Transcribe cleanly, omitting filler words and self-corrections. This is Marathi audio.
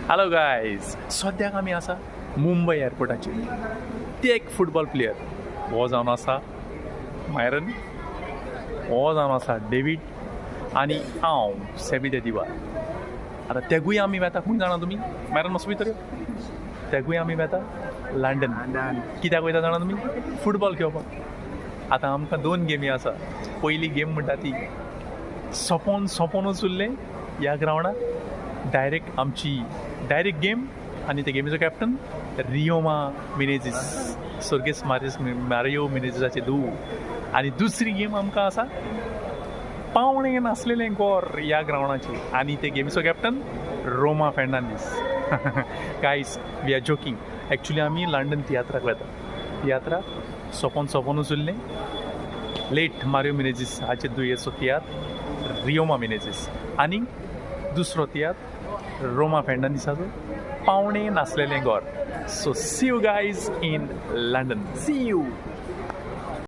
हॅलो गायज, सद्याक आमी आसा मुंबय एअरपोर्टाचेर. ते एक फुटबॉल प्लेयर हो जावन आसा मायरन, हो जावन आसा डेवीड आनी हांव सेबी दिवार. आतां तेगूय आमी वेता खूंय जाणा तुमी? मायरन मातसो भितर यो. तेगूय आमी वेता लंडन. कित्याक वयता जाणा तुमी? फुटबॉल खेळपाक. आतां आमकां 2 गेमी आसा. पयली गेम म्हणटा ती सोंपोनूच उरलें ह्या ग्रावंडार. डायरेक्ट गेम आनी ते गेमीचो कॅप्टन रियोमा मिनेझीस, सर्गेस मारियो मिनेझीसाचे धूव. आनी दुसरी गेम आमकां आसा पावणें नासलेलें गोर ह्या ग्रावंडाचेर आनी ते गेमीचो captain Roma Fernandes. Guys, we are joking. Actually आमी लंडन तियात्राक वेता. तियात्राक सोंपोनूच उरलें लेट मारियो मिनेझीस हाचे धुयेचो तियात्र रियोमा मिनेझीस आनी दुसरो तियात्र रोमा फेर्नांडीसाचो पावणें नासलेलें गोर. So see you guys in London. See you.